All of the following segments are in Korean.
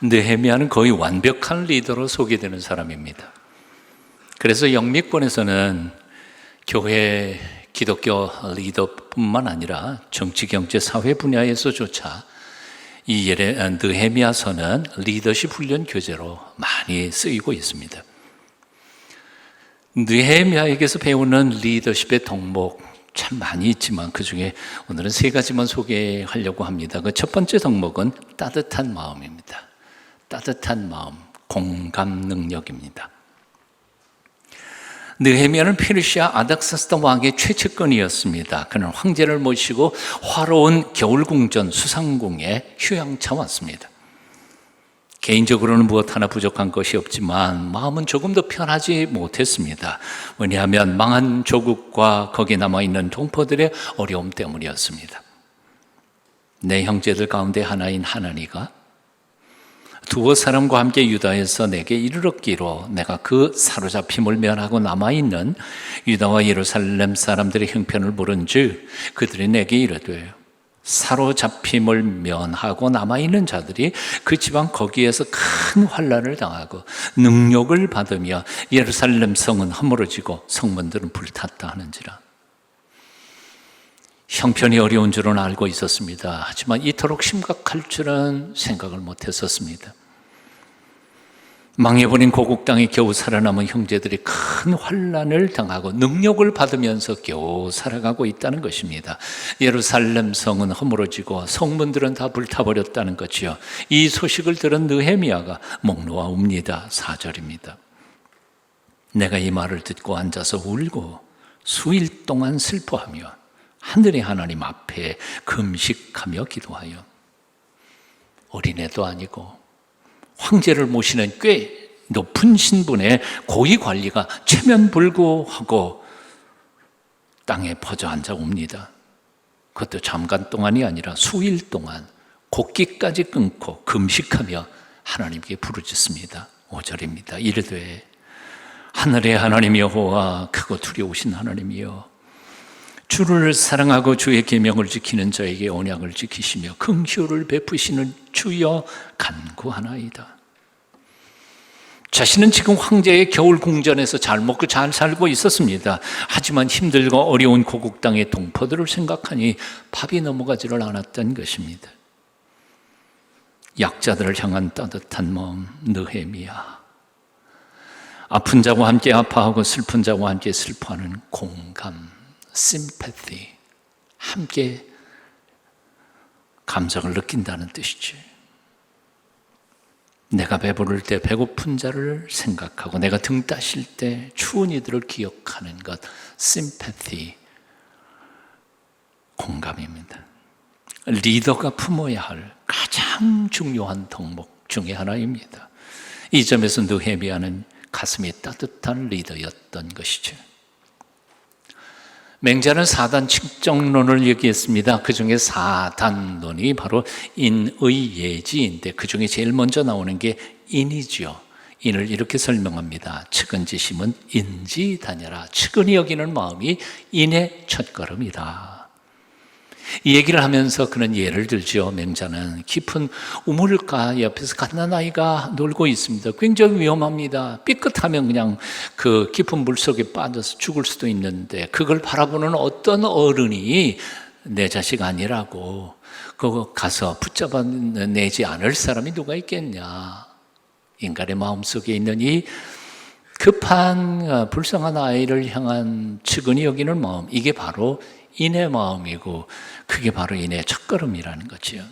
느헤미야는 거의 완벽한 리더로 소개되는 사람입니다. 그래서 영미권에서는 교회 기독교 리더뿐만 아니라 정치, 경제, 사회 분야에서조차 이 느헤미야서는 리더십 훈련 교재로 많이 쓰이고 있습니다. 느헤미야에게서 배우는 리더십의 덕목 참 많이 있지만 그 중에 오늘은 세 가지만 소개하려고 합니다. 그 첫 번째 덕목은 따뜻한 마음입니다. 따뜻한 마음, 공감 능력입니다. 느헤미야는 페르시아 아닥사스다 왕의 최측근이었습니다. 그는 황제를 모시고 화로운 겨울궁전 수상궁에 휴양차 왔습니다. 개인적으로는 무엇 하나 부족한 것이 없지만 마음은 조금 더 편하지 못했습니다. 왜냐하면 망한 조국과 거기에 남아있는 동포들의 어려움 때문이었습니다. 내 형제들 가운데 하나인 하나니가 두어 사람과 함께 유다에서 내게 이르렀기로 내가 그 사로잡힘을 면하고 남아있는 유다와 예루살렘 사람들의 형편을 물은즉 그들이 내게 이르되 사로잡힘을 면하고 남아있는 자들이 그 지방 거기에서 큰 환난을 당하고 능욕을 받으며 예루살렘 성은 허물어지고 성문들은 불탔다 하는지라. 형편이 어려운 줄은 알고 있었습니다. 하지만 이토록 심각할 줄은 생각을 못했었습니다. 망해버린 고국 땅에 겨우 살아남은 형제들이 큰 환난을 당하고 능욕을 받으면서 겨우 살아가고 있다는 것입니다. 예루살렘 성은 허물어지고 성문들은 다 불타버렸다는 것이요. 이 소식을 들은 느헤미야가 목 놓아 웁니다. 4절입니다. 내가 이 말을 듣고 앉아서 울고 수일 동안 슬퍼하며 하늘의 하나님 앞에 금식하며 기도하여 어린애도 아니고 황제를 모시는 꽤 높은 신분의 고위 관리가 체면불구하고 땅에 퍼져 앉아 옵니다. 그것도 잠깐 동안이 아니라 수일 동안 곡기까지 끊고 금식하며 하나님께 부르짖습니다. 5절입니다. 이르되 하늘의 하나님 여호와 크고 두려우신 하나님이여 주를 사랑하고 주의 계명을 지키는 자에게 언약을 지키시며 긍휼을 베푸시는 주여 간구하나이다. 자신은 지금 황제의 겨울 궁전에서 잘 먹고 잘 살고 있었습니다. 하지만 힘들고 어려운 고국 땅의 동포들을 생각하니 밥이 넘어가지를 않았던 것입니다. 약자들을 향한 따뜻한 마음, 느헤미야. 아픈 자와 함께 아파하고 슬픈 자와 함께 슬퍼하는 공감, sympathy, 함께 감정을 느낀다는 뜻이지. 내가 배부를 때 배고픈 자를 생각하고 내가 등 따실 때 추운 이들을 기억하는 것, sympathy, 공감입니다. 리더가 품어야 할 가장 중요한 덕목 중에 하나입니다. 이 점에서 느헤미야는 가슴이 따뜻한 리더였던 것이죠. 맹자는 4단 측정론을 얘기했습니다. 그 중에 4단론이 바로 인의 예지인데 그 중에 제일 먼저 나오는 게 인이죠. 인을 이렇게 설명합니다. 측은지심은 인지 다녀라. 측은히 여기는 마음이 인의 첫걸음이다. 이 얘기를 하면서 그는 예를 들죠. 맹자는 깊은 우물가 옆에서 갓난아이가 놀고 있습니다. 굉장히 위험합니다. 삐끗하면 그냥 그 깊은 물속에 빠져서 죽을 수도 있는데 그걸 바라보는 어떤 어른이 내 자식 아니라고 그거 가서 붙잡아내지 않을 사람이 누가 있겠냐. 인간의 마음속에 있는 이 급한 불쌍한 아이를 향한 측은히 여기는 마음, 이게 바로 인의 마음이고 그게 바로 인의 첫걸음이라는 거지요.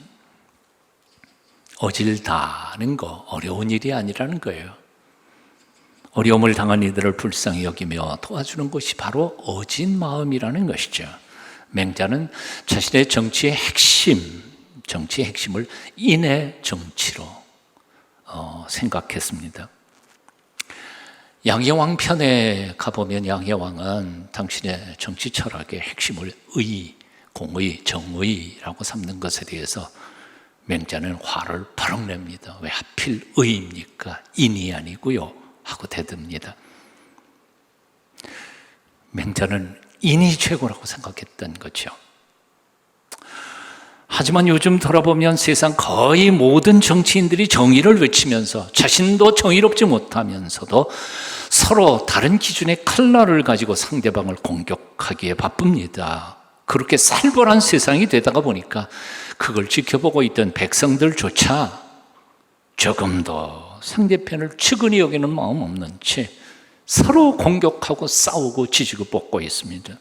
어질다는 거 어려운 일이 아니라는 거예요. 어려움을 당한 이들을 불쌍히 여기며 도와주는 것이 바로 어진 마음이라는 것이죠. 맹자는 자신의 정치의 핵심을 인의 정치로 생각했습니다. 양해왕 편에 가보면 양해왕은 당신의 정치 철학의 핵심을 의, 공의, 정의라고 삼는 것에 대해서 맹자는 화를 버럭 냅니다. 왜 하필 의입니까? 인이 아니고요 하고 대듭니다. 맹자는 인이 최고라고 생각했던 거죠. 하지만 요즘 돌아보면 세상 거의 모든 정치인들이 정의를 외치면서 자신도 정의롭지 못하면서도 서로 다른 기준의 칼날을 가지고 상대방을 공격하기에 바쁩니다. 그렇게 살벌한 세상이 되다가 보니까 그걸 지켜보고 있던 백성들조차 조금 더 상대편을 측은히 여기는 마음 없는 채 서로 공격하고 싸우고 지지고 볶고 있습니다.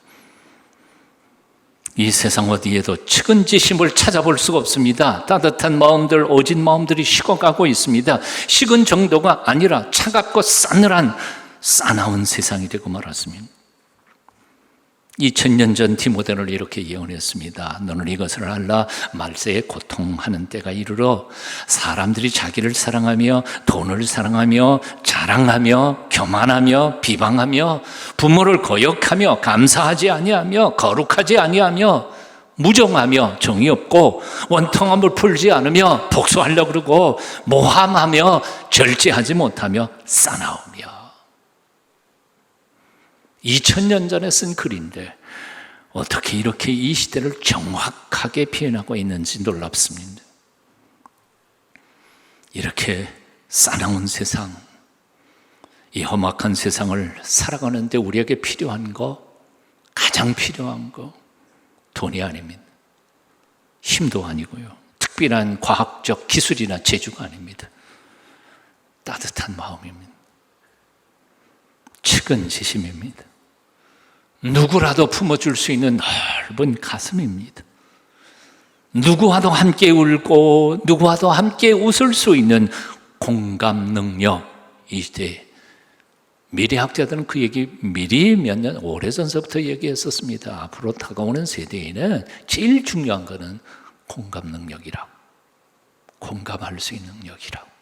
이 세상 어디에도 측은지심을 찾아볼 수가 없습니다. 따뜻한 마음들, 오진 마음들이 식어가고 있습니다. 식은 정도가 아니라 차갑고 싸늘한 싸나운 세상이 되고 말았습니다. 2000년 전 디모데를 이렇게 예언했습니다. 너는 이것을 알라. 말세에 고통하는 때가 이르러 사람들이 자기를 사랑하며 돈을 사랑하며 자랑하며 교만하며 비방하며 부모를 거역하며 감사하지 아니하며 거룩하지 아니하며 무정하며 정이 없고 원통함을 풀지 않으며 복수하려고 그러고 모함하며 절제하지 못하며 싸나우며. 2000년 전에 쓴 글인데 어떻게 이렇게 이 시대를 정확하게 표현하고 있는지 놀랍습니다. 이렇게 싸나운 세상, 이 험악한 세상을 살아가는데 우리에게 필요한 거, 가장 필요한 거 돈이 아닙니다. 힘도 아니고요. 특별한 과학적 기술이나 재주가 아닙니다. 따뜻한 마음입니다. 측은지심입니다. 누구라도 품어줄 수 있는 넓은 가슴입니다. 누구와도 함께 울고 누구와도 함께 웃을 수 있는 공감 능력. 이 시대에 미래학자들은 그 얘기 미리 몇 년 오래전서부터 얘기했었습니다. 앞으로 다가오는 세대에는 제일 중요한 것은 공감 능력이라고, 공감할 수 있는 능력이라고.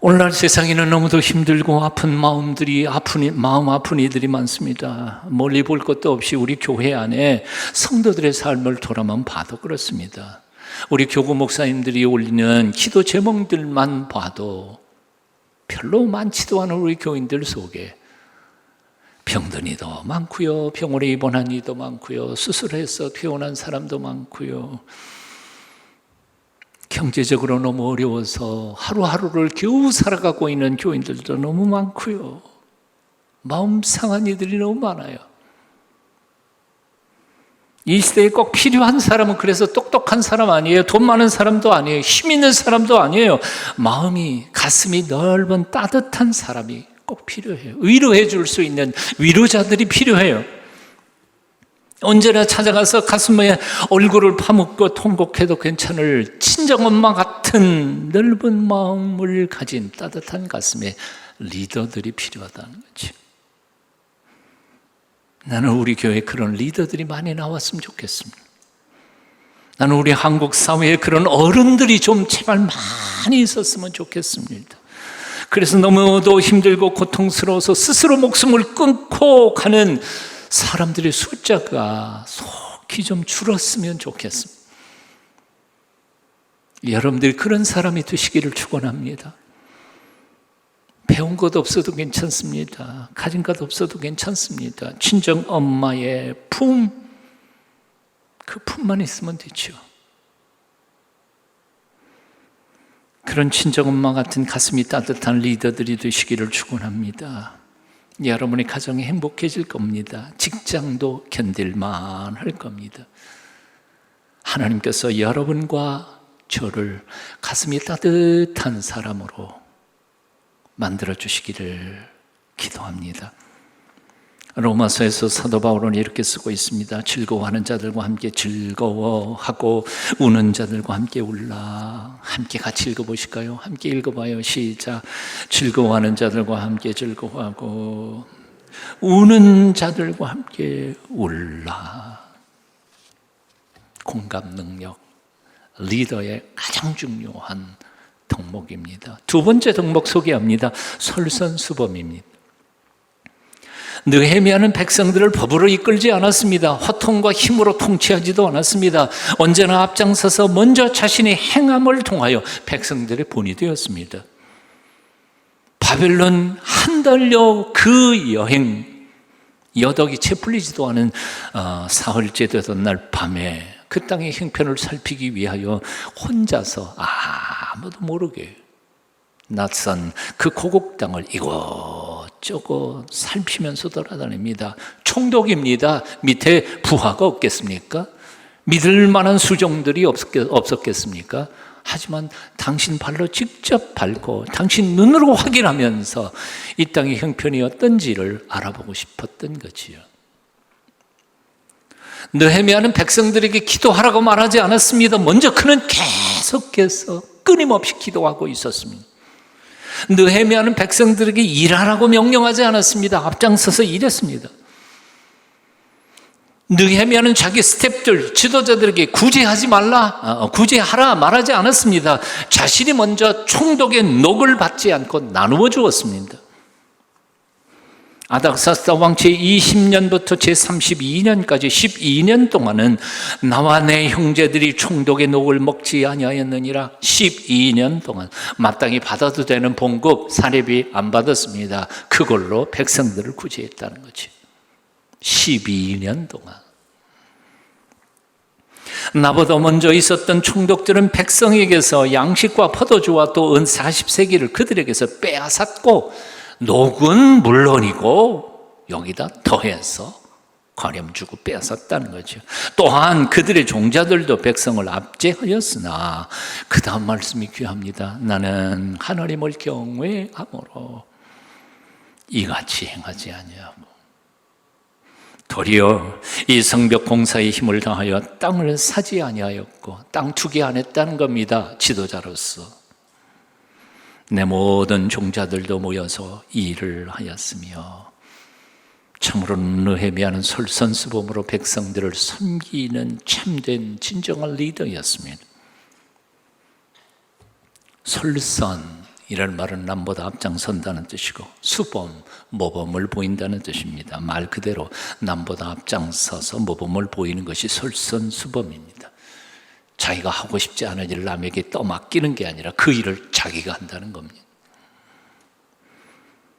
오늘날 세상에는 너무도 힘들고 아픈 마음들이 마음 아픈 이들이 많습니다. 멀리 볼 것도 없이 우리 교회 안에 성도들의 삶을 돌아만 봐도 그렇습니다. 우리 교구 목사님들이 올리는 기도 제목들만 봐도 별로 많지도 않은 우리 교인들 속에 병든 이도 많고요, 병원에 입원한 이도 많고요, 수술해서 퇴원한 사람도 많고요, 경제적으로 너무 어려워서 하루하루를 겨우 살아가고 있는 교인들도 너무 많고요. 마음 상한 이들이 너무 많아요. 이 시대에 꼭 필요한 사람은 그래서 똑똑한 사람 아니에요. 돈 많은 사람도 아니에요. 힘 있는 사람도 아니에요. 마음이, 가슴이 넓은 따뜻한 사람이 꼭 필요해요. 위로해 줄 수 있는 위로자들이 필요해요. 언제나 찾아가서 가슴에 얼굴을 파묻고 통곡해도 괜찮을 친정엄마 같은 넓은 마음을 가진 따뜻한 가슴에 리더들이 필요하다는 거지. 나는 우리 교회에 그런 리더들이 많이 나왔으면 좋겠습니다. 나는 우리 한국 사회에 그런 어른들이 좀 제발 많이 있었으면 좋겠습니다. 그래서 너무도 힘들고 고통스러워서 스스로 목숨을 끊고 가는 사람들의 숫자가 속히 좀 줄었으면 좋겠습니다. 여러분들이 그런 사람이 되시기를 축원합니다. 배운 것 없어도 괜찮습니다. 가진 것 없어도 괜찮습니다. 친정 엄마의 품, 그 품만 있으면 되죠. 그런 친정 엄마 같은 가슴이 따뜻한 리더들이 되시기를 축원합니다. 여러분의 가정이 행복해질 겁니다. 직장도 견딜만 할 겁니다. 하나님께서 여러분과 저를 가슴이 따뜻한 사람으로 만들어 주시기를 기도합니다. 로마서에서 사도 바울은 이렇게 쓰고 있습니다. 즐거워하는 자들과 함께 즐거워하고 우는 자들과 함께 울라. 함께 같이 읽어보실까요? 함께 읽어봐요. 시작. 즐거워하는 자들과 함께 즐거워하고 우는 자들과 함께 울라. 공감 능력, 리더의 가장 중요한 덕목입니다. 두 번째 덕목 소개합니다. 솔선수범입니다. 느헤미야는 백성들을 법으로 이끌지 않았습니다. 화통과 힘으로 통치하지도 않았습니다. 언제나 앞장서서 먼저 자신의 행함을 통하여 백성들의 본이 되었습니다. 바벨론 한 달여 그 여행, 여덕이 채 풀리지도 않은 사흘째 되던 날 밤에 그 땅의 형편을 살피기 위하여 혼자서 아무도 모르게 낯선 그 고국 땅을 이곳저곳 살피면서 돌아다닙니다. 총독입니다. 밑에 부하가 없겠습니까? 믿을 만한 수종들이 없었겠습니까? 하지만 당신 발로 직접 밟고 당신 눈으로 확인하면서 이 땅의 형편이 어떤지를 알아보고 싶었던 거지요. 느헤미야는 백성들에게 기도하라고 말하지 않았습니다. 먼저 그는 계속해서 끊임없이 기도하고 있었습니다. 느헤미야는 백성들에게 일하라고 명령하지 않았습니다. 앞장서서 일했습니다. 느헤미야는 자기 스태프들, 지도자들에게 구제하라 말하지 않았습니다. 자신이 먼저 총독의 녹을 받지 않고 나누어 주었습니다. 아닥사스다 왕 제20년부터 제32년까지 12년 동안은 나와 내 형제들이 총독의 녹을 먹지 아니하였느니라. 12년 동안 마땅히 받아도 되는 봉급, 사례비 안 받았습니다. 그걸로 백성들을 구제했다는 거죠. 12년 동안. 나보다 먼저 있었던 총독들은 백성에게서 양식과 포도주와 또 은 40세기를 그들에게서 빼앗았고 녹은 물론이고 여기다 더해서 가렴 주고 빼앗았다는 거죠. 또한 그들의 종자들도 백성을 압제하였으나 그 다음 말씀이 귀합니다. 나는 하나님을 경외함으로 이같이 행하지 아니하고 도리어 이 성벽 공사의 힘을 다하여 땅을 사지 아니하였고 땅 투기 안 했다는 겁니다. 지도자로서 내 모든 종자들도 모여서 이 일을 하였으며 참으로 느헤미야는 솔선수범으로 백성들을 섬기는 참된 진정한 리더였습니다. 솔선이라는 말은 남보다 앞장선다는 뜻이고 수범, 모범을 보인다는 뜻입니다. 말 그대로 남보다 앞장서서 모범을 보이는 것이 솔선수범입니다. 자기가 하고 싶지 않은 일을 남에게 떠맡기는 게 아니라 그 일을 자기가 한다는 겁니다.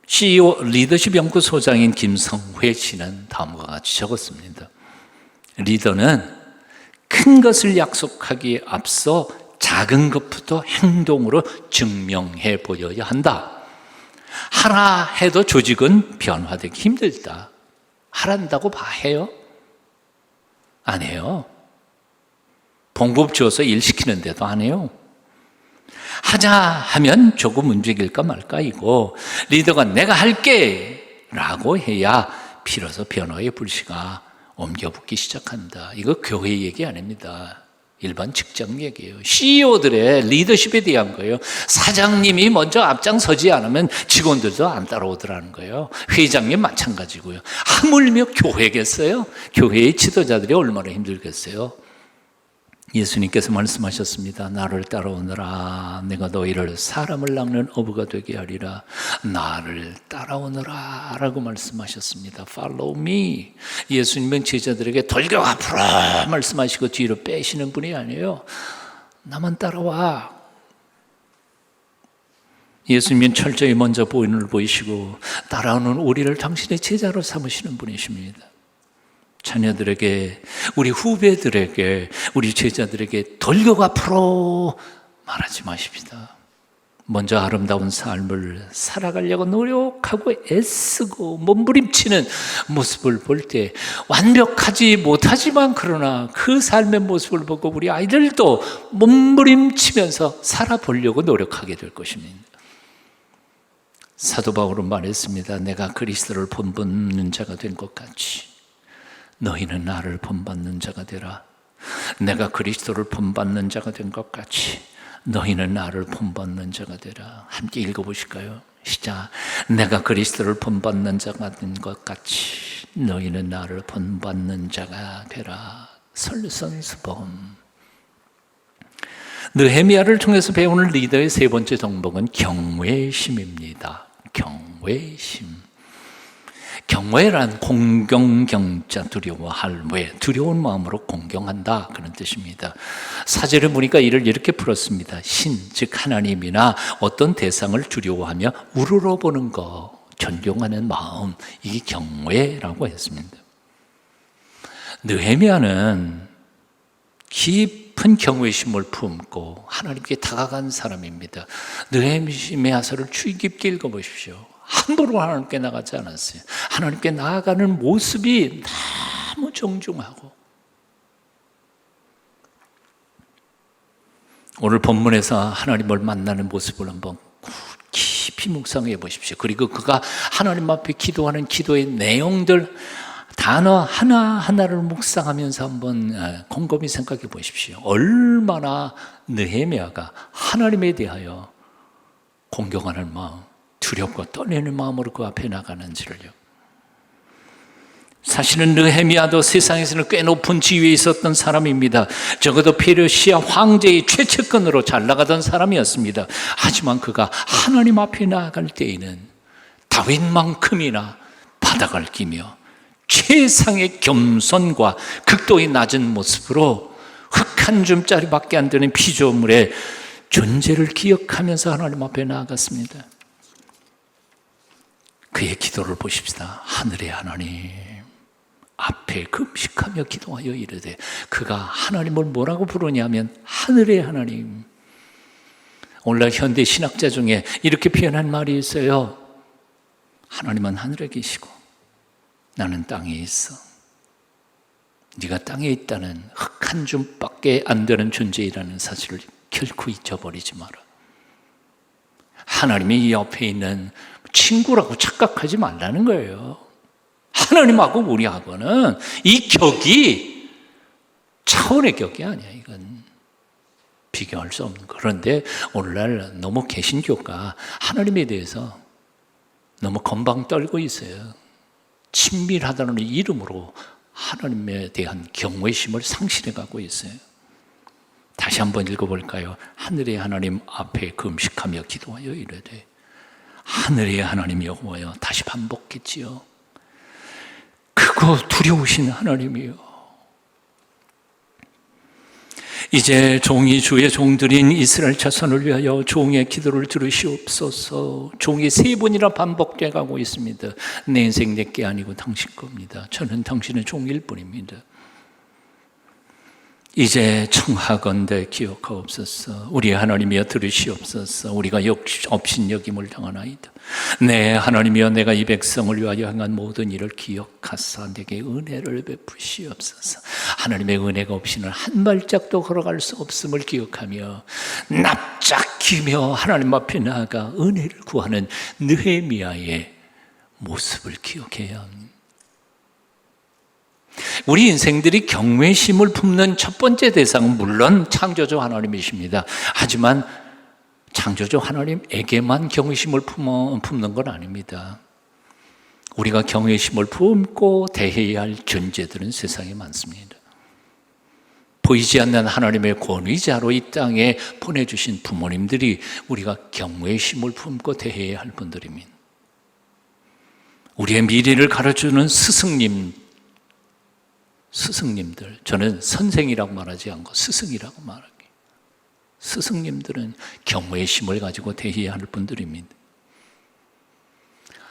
CEO 리더십 연구소장인 김성회 씨는 다음과 같이 적었습니다. 리더는 큰 것을 약속하기에 앞서 작은 것부터 행동으로 증명해 보여야 한다. 하라 해도 조직은 변화되기 힘들다. 하란다고 해요? 안 해요. 봉급 주어서 일 시키는데도 안 해요. 하자 하면 조금 움직일까 말까이고 리더가 내가 할게 라고 해야 비로소 변화의 불씨가 옮겨붙기 시작한다. 이거 교회 얘기 아닙니다. 일반 직장 얘기예요. CEO들의 리더십에 대한 거예요. 사장님이 먼저 앞장서지 않으면 직원들도 안 따라오더라는 거예요. 회장님 마찬가지고요. 하물며 교회겠어요? 교회의 지도자들이 얼마나 힘들겠어요? 예수님께서 말씀하셨습니다. 나를 따라오너라. 내가 너희를 사람을 낚는 어부가 되게 하리라. 나를 따라오너라 라고 말씀하셨습니다. Follow me. 예수님은 제자들에게 돌겨 앞으로 말씀하시고 뒤로 빼시는 분이 아니에요. 나만 따라와. 예수님은 철저히 먼저 보이는 보이시고 따라오는 우리를 당신의 제자로 삼으시는 분이십니다. 자녀들에게, 우리 후배들에게, 우리 제자들에게 돌격 앞으로 말하지 마십시다. 먼저 아름다운 삶을 살아가려고 노력하고 애쓰고 몸부림치는 모습을 볼 때 완벽하지 못하지만 그러나 그 삶의 모습을 보고 우리 아이들도 몸부림치면서 살아보려고 노력하게 될 것입니다. 사도 바울은 말했습니다. 내가 그리스도를 본받는 자가 된 것 같이 너희는 나를 본받는 자가 되라. 내가 그리스도를 본받는 자가 된 것 같이 너희는 나를 본받는 자가 되라. 함께 읽어보실까요? 시작. 내가 그리스도를 본받는 자가 된 것 같이 너희는 나를 본받는 자가 되라. 솔선수범. 느헤미야를 통해서 배우는 리더의 세 번째 덕목은 경외심입니다. 경외심. 경외란 공경경자 두려워할 왜 두려운 마음으로 공경한다 그런 뜻입니다. 사제를 보니까 이를 이렇게 풀었습니다. 신 즉 하나님이나 어떤 대상을 두려워하며 우러러보는 것 존경하는 마음, 이게 경외라고 했습니다. 느헤미야는 깊은 경외심을 품고 하나님께 다가간 사람입니다. 느헤미야서를 주의 깊게 읽어보십시오. 함부로 하나님께 나가지 않았어요. 하나님께 나아가는 모습이 너무 정중하고, 오늘 본문에서 하나님을 만나는 모습을 한번 깊이 묵상해 보십시오. 그리고 그가 하나님 앞에 기도하는 기도의 내용들, 단어 하나하나를 묵상하면서 한번 곰곰이 생각해 보십시오. 얼마나 느헤미야가 하나님에 대하여 공경하는 마음, 두렵고 떨리는 마음으로 그 앞에 나가는지를요. 사실은 느헤미야도 세상에서는 꽤 높은 지위에 있었던 사람입니다. 적어도 페르시아 황제의 최측근으로 잘 나가던 사람이었습니다. 하지만 그가 하나님 앞에 나아갈 때에는 다윗만큼이나 바닥을 끼며 최상의 겸손과 극도의 낮은 모습으로 흙 한 줌짜리밖에 안 되는 피조물의 존재를 기억하면서 하나님 앞에 나아갔습니다. 그의 기도를 보십시다. 하늘의 하나님 앞에 금식하며 기도하여 이르되, 그가 하나님을 뭐라고 부르냐면 하늘의 하나님. 오늘날 현대 신학자 중에 이렇게 표현한 말이 있어요. 하나님은 하늘에 계시고 나는 땅에 있어. 네가 땅에 있다는 흙 한 줌밖에 안 되는 존재이라는 사실을 결코 잊어버리지 마라. 하나님이 이 옆에 있는 친구라고 착각하지 말라는 거예요. 하나님하고 우리하고는 이 격이 차원의 격이 아니야. 이건 비교할 수 없는 거. 그런데 오늘날 너무 개신교가 하나님에 대해서 너무 건방 떨고 있어요. 친밀하다는 이름으로 하나님에 대한 경외심을 상실해가고 있어요. 다시 한번 읽어볼까요? 하늘의 하나님 앞에 금식하며 기도하여 이르되, 하늘의 하나님 여호와여. 다시 반복했지요. 크고 두려우신 하나님이요, 이제 종이 주의 종들인 이스라엘 자손을 위하여 종의 기도를 들으시옵소서. 종이 3번이나 반복돼 가고 있습니다. 내 인생 내게 아니고 당신 겁니다. 저는 당신의 종일 뿐입니다. 이제 청하건대 기억하옵소서. 우리 하나님이여 들으시옵소서. 우리가 업신여김을 당하나이다. 네, 하나님이여 내가 이 백성을 위하여 행한 모든 일을 기억하사 내게 은혜를 베푸시옵소서. 하나님의 은혜가 없이는 한 발짝도 걸어갈 수 없음을 기억하며 납작이며 하나님 앞에 나아가 은혜를 구하는 느헤미야의 모습을 기억해야 합니다. 우리 인생들이 경외심을 품는 첫 번째 대상은 물론 창조주 하나님이십니다. 하지만 창조주 하나님에게만 경외심을 품는 건 아닙니다. 우리가 경외심을 품고 대해야 할 존재들은 세상에 많습니다. 보이지 않는 하나님의 권위자로 이 땅에 보내주신 부모님들이 우리가 경외심을 품고 대해야 할 분들입니다. 우리의 미래를 가르쳐주는 스승님들, 저는 선생이라고 말하지 않고 스승이라고 말할게요. 스승님들은 경외심을 가지고 대해야 할 분들입니다.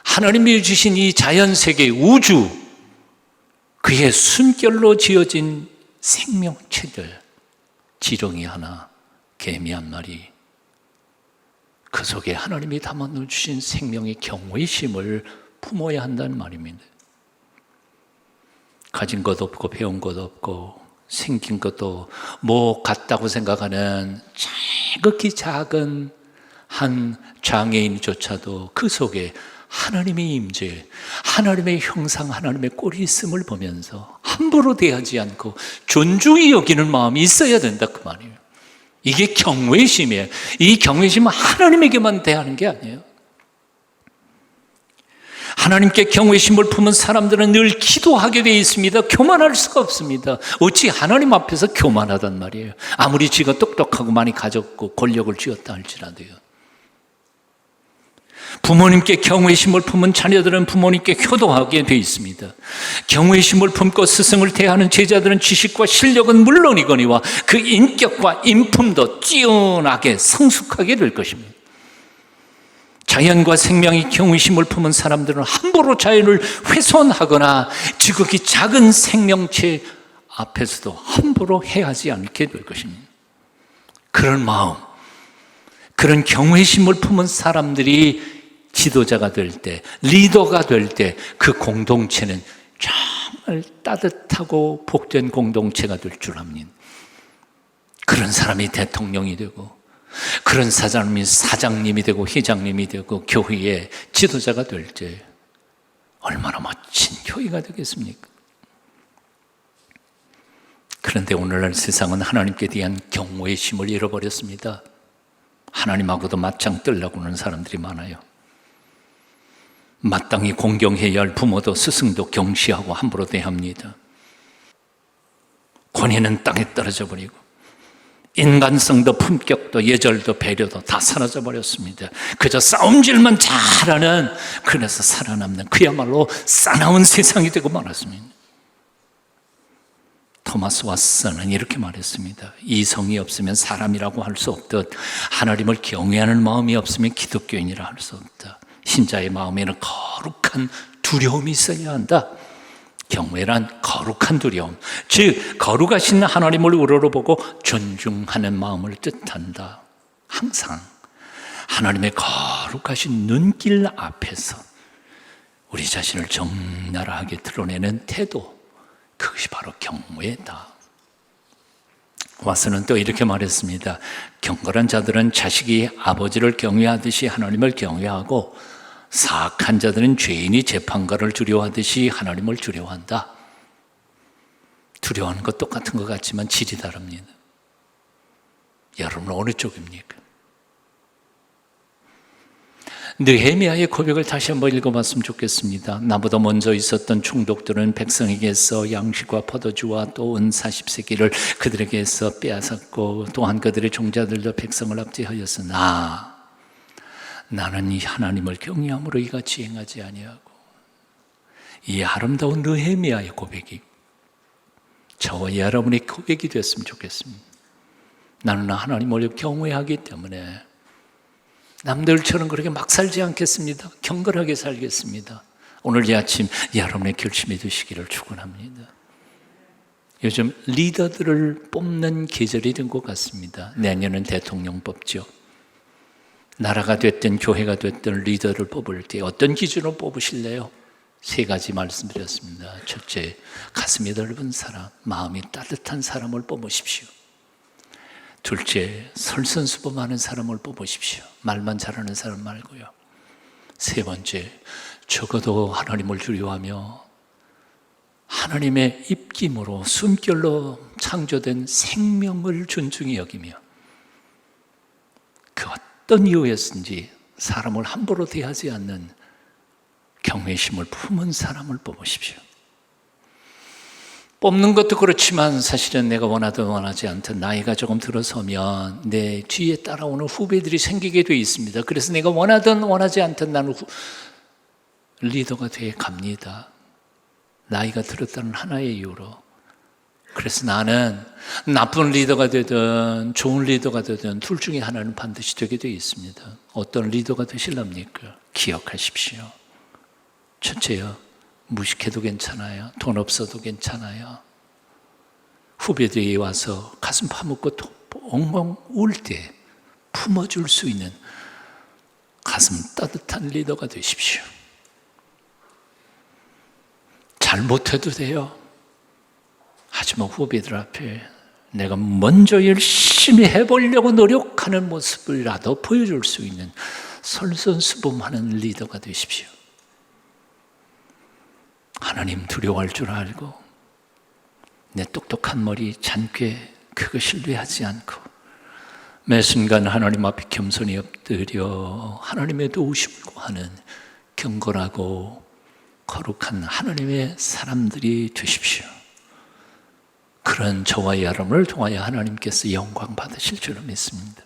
하나님이 주신 이 자연세계, 우주, 그의 숨결로 지어진 생명체들, 지렁이 하나, 개미 한 마리, 그 속에 하나님이 담아주신 생명의 경외심을 품어야 한다는 말입니다. 가진 것 없고 배운 것 없고 생긴 것도 뭐 같다고 생각하는 지극히 작은 한 장애인조차도 그 속에 하나님의 임재, 하나님의 형상, 하나님의 꼴이 있음을 보면서 함부로 대하지 않고 존중히 여기는 마음이 있어야 된다, 그 말이에요. 이게 경외심이에요. 이 경외심은 하나님에게만 대하는 게 아니에요. 하나님께 경외심을 품은 사람들은 늘 기도하게 되어 있습니다. 교만할 수가 없습니다. 어찌 하나님 앞에서 교만하단 말이에요. 아무리 지가 똑똑하고 많이 가졌고 권력을 쥐었다 할지라도요. 부모님께 경외심을 품은 자녀들은 부모님께 효도하게 되어 있습니다. 경외심을 품고 스승을 대하는 제자들은 지식과 실력은 물론이거니와 그 인격과 인품도 뛰어나게 성숙하게 될 것입니다. 자연과 생명이 경외심을 품은 사람들은 함부로 자연을 훼손하거나 지극히 작은 생명체 앞에서도 함부로 해하지 않게 될 것입니다. 그런 마음, 그런 경외심을 품은 사람들이 지도자가 될 때, 리더가 될 때 그 공동체는 정말 따뜻하고 복된 공동체가 될 줄 압니다. 그런 사람이 대통령이 되고, 그런 사람이 사장님이 되고 회장님이 되고 교회의 지도자가 될 때 얼마나 멋진 교회가 되겠습니까? 그런데 오늘날 세상은 하나님께 대한 경외심을 잃어버렸습니다. 하나님하고도 맞짱 뜨려고 하는 사람들이 많아요. 마땅히 공경해야 할 부모도 스승도 경시하고 함부로 대합니다. 권위는 땅에 떨어져 버리고 인간성도 품격도 예절도 배려도 다 사라져 버렸습니다. 그저 싸움질만 잘하는, 그래서 살아남는 그야말로 싸나운 세상이 되고 말았습니다. 토마스 왓슨은 이렇게 말했습니다. 이성이 없으면 사람이라고 할 수 없듯 하나님을 경외하는 마음이 없으면 기독교인이라 할 수 없다. 신자의 마음에는 거룩한 두려움이 있어야 한다. 경외란 거룩한 두려움, 즉 거룩하신 하나님을 우러러보고 존중하는 마음을 뜻한다. 항상 하나님의 거룩하신 눈길 앞에서 우리 자신을 적나라하게 드러내는 태도, 그것이 바로 경외다. 왓슨은 또 이렇게 말했습니다. 경건한 자들은 자식이 아버지를 경외하듯이 하나님을 경외하고, 사악한 자들은 죄인이 재판관을 두려워하듯이 하나님을 두려워한다. 두려워하는 것 똑같은 것 같지만 질이 다릅니다. 여러분은 어느 쪽입니까? 느헤미야의 고백을 다시 한번 읽어봤으면 좋겠습니다. 나보다 먼저 있었던 총독들은 백성에게서 양식과 포도주와 또 은 40세기를 그들에게서 빼앗았고, 또한 그들의 종자들도 백성을 압제하였으나 나는 이 하나님을 경외함으로 이같이 행하지 아니하고. 이 아름다운 느헤미야의 고백이 저와 여러분의 고백이 됐으면 좋겠습니다. 나는 하나님을 경외하기 때문에 남들처럼 그렇게 막 살지 않겠습니다. 경건하게 살겠습니다. 오늘 이 아침 여러분의 결심이 되시기를 축원합니다. 요즘 리더들을 뽑는 계절이 된 것 같습니다. 내년은 대통령 뽑죠. 나라가 됐든 교회가 됐든 리더를 뽑을 때 어떤 기준으로 뽑으실래요? 3가지 말씀드렸습니다. 첫째, 가슴이 넓은 사람, 마음이 따뜻한 사람을 뽑으십시오. 둘째, 설선수범하는 사람을 뽑으십시오. 말만 잘하는 사람 말고요. 세 번째, 적어도 하나님을 두려워하며 하나님의 입김으로 숨결로 창조된 생명을 존중히 여기며 그 어떤 이유였든지 사람을 함부로 대하지 않는 경외심을 품은 사람을 뽑으십시오. 뽑는 것도 그렇지만 사실은 내가 원하든 원하지 않든 나이가 조금 들어서면 내 뒤에 따라오는 후배들이 생기게 돼 있습니다. 그래서 내가 원하든 원하지 않든 나는 리더가 돼 갑니다. 나이가 들었다는 하나의 이유로. 그래서 나는 나쁜 리더가 되든 좋은 리더가 되든 둘 중에 하나는 반드시 되게 돼 있습니다. 어떤 리더가 되실랍니까? 기억하십시오. 첫째요, 무식해도 괜찮아요. 돈 없어도 괜찮아요. 후배들이 와서 가슴 파묻고 엉엉 울 때 품어줄 수 있는 가슴 따뜻한 리더가 되십시오. 잘못해도 돼요. 하지만 후배들 앞에 내가 먼저 열심히 해보려고 노력하는 모습이라도 보여줄 수 있는 설선수범하는 리더가 되십시오. 하나님 두려워할 줄 알고 내 똑똑한 머리, 잔꾀 그거 신뢰하지 않고 매 순간 하나님 앞에 겸손히 엎드려 하나님의 도우심을 구하는 경건하고 거룩한 하나님의 사람들이 되십시오. 그런 저와 여러분을 통하여 하나님께서 영광 받으실 줄 믿습니다.